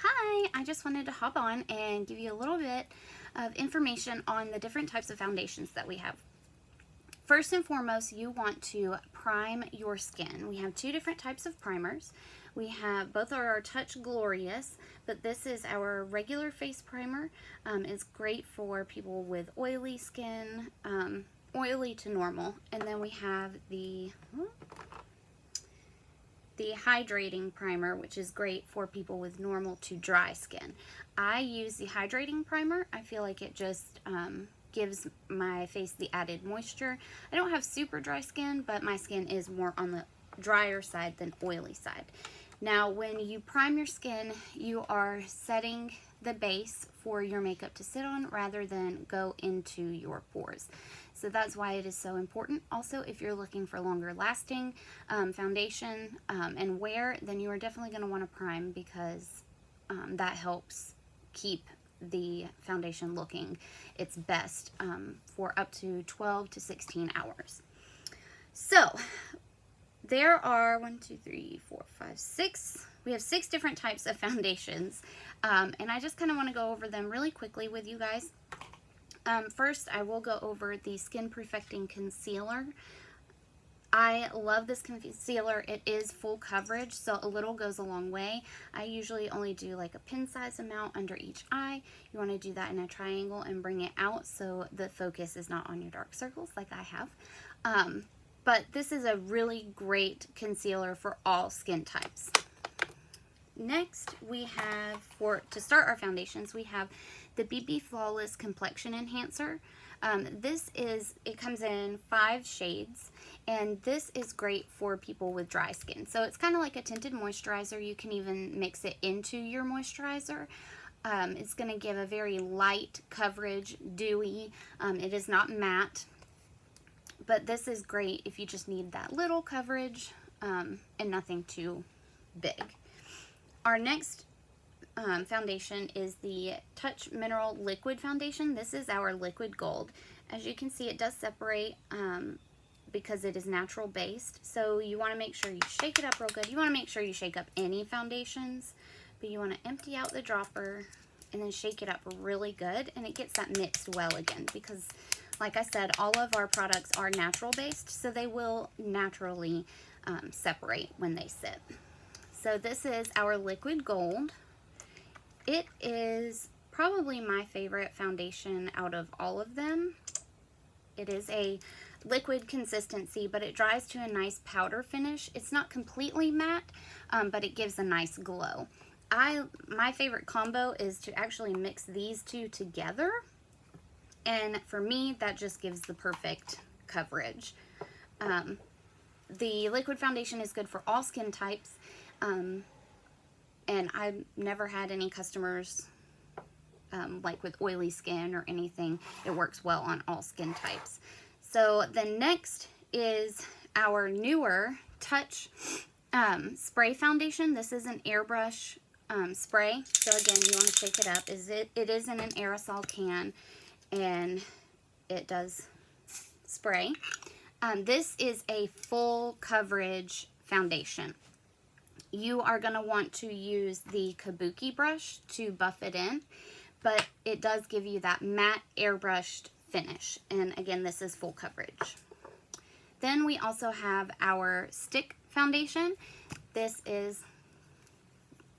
Hi, I just wanted to hop on and give you a little bit of information on the different types of foundations that we have. First and foremost, you want to prime your skin. We have two different types of primers. We have both are our Touch Glorious, but this is our regular face primer. It's great for people with oily skin, oily to normal. And then we have the hydrating primer, which is great for people with normal to dry skin. I use the hydrating primer. I feel like it just gives my face the added moisture. I don't have super dry skin, but my skin is more on the drier side than oily side. Now, when you prime your skin, you are setting the base for your makeup to sit on rather than go into your pores. So that's why it is so important. Also, if you're looking for longer lasting foundation and wear, then you are definitely going to want to prime because that helps keep the foundation looking its best for up to 12 to 16 hours. So there are 6. We have 6 different types of foundations, and I just kind of want to go over them really quickly with you guys. First, I will go over the Skin Perfecting Concealer. I love this concealer. It is full coverage, so a little goes a long way. I usually only do like a pin size amount under each eye. You want to do that in a triangle and bring it out so the focus is not on your dark circles like I have. But this is a really great concealer for all skin types. Next, we have, to start our foundations, we have the BB Flawless Complexion Enhancer. It comes in 5 shades, and this is great for people with dry skin. So it's kind of like a tinted moisturizer. You can even mix it into your moisturizer. It's going to give a very light coverage, dewy. It is not matte, but this is great if you just need that little coverage and nothing too big. Our next foundation is the Touch Mineral Liquid Foundation. This is our liquid gold. As you can see, it does separate because it is natural based. So you want to make sure you shake it up real good. You want to make sure you shake up any foundations, but you want to empty out the dropper and then shake it up really good, and it gets that mixed well again because, like I said, all of our products are natural based, so they will naturally separate when they sit. So this is our liquid gold. It is probably my favorite foundation out of all of them. It is a liquid consistency, but it dries to a nice powder finish. It's not completely matte, but it gives a nice glow. My favorite combo is to actually mix these two together, and for me, that just gives the perfect coverage. The liquid foundation is good for all skin types. And I've never had any customers like with oily skin or anything. It works well on all skin types. So the next is our newer Touch Spray Foundation. This is an airbrush spray. So again, you want to shake it up. It is in an aerosol can, and it does spray. This is a full coverage foundation. You are going to want to use the Kabuki brush to buff it in, but it does give you that matte airbrushed finish. And again, this is full coverage. Then we also have our stick foundation. This is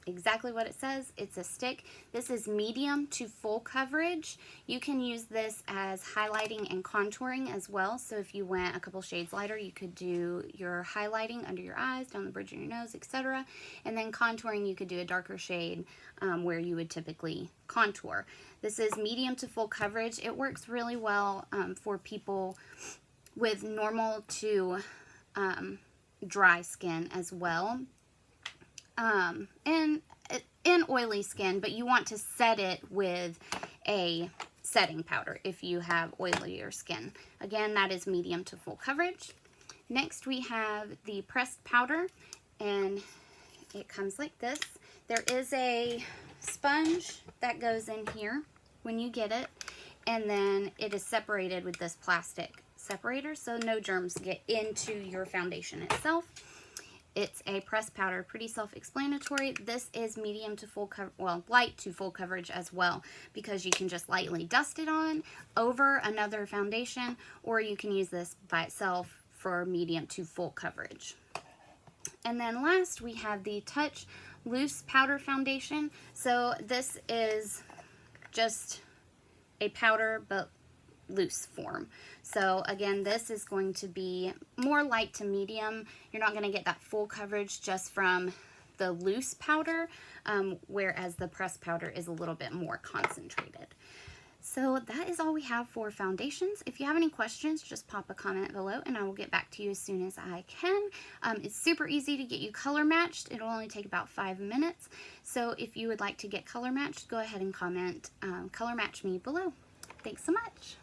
exactly what it says. It's a stick. This is medium to full coverage. You can use this as highlighting and contouring as well. So if you went a couple shades lighter, you could do your highlighting under your eyes, down the bridge of your nose, etc. And then contouring, you could do a darker shade where you would typically contour. This is medium to full coverage. It works really well for people with normal to dry skin as well. And oily skin, but you want to set it with a setting powder if you have oilier skin. Again, that is medium to full coverage. Next, we have the pressed powder, and it comes like this. There is a sponge that goes in here when you get it, and then it is separated with this plastic separator so no germs get into your foundation itself. It's a pressed powder, pretty self-explanatory. This is medium to full cover, well, light to full coverage as well, because you can just lightly dust it on over another foundation, or you can use this by itself for medium to full coverage. And then last, we have the Touch Loose Powder Foundation. So this is just a powder, but loose form. So again, this is going to be more light to medium. You're not going to get that full coverage just from the loose powder, whereas the pressed powder is a little bit more concentrated. So that is all we have for foundations. If you have any questions, just pop a comment below and I will get back to you as soon as I can. It's super easy to get you color matched. It'll only take about 5 minutes. So if you would like to get color matched, go ahead and comment color match me below. Thanks so much.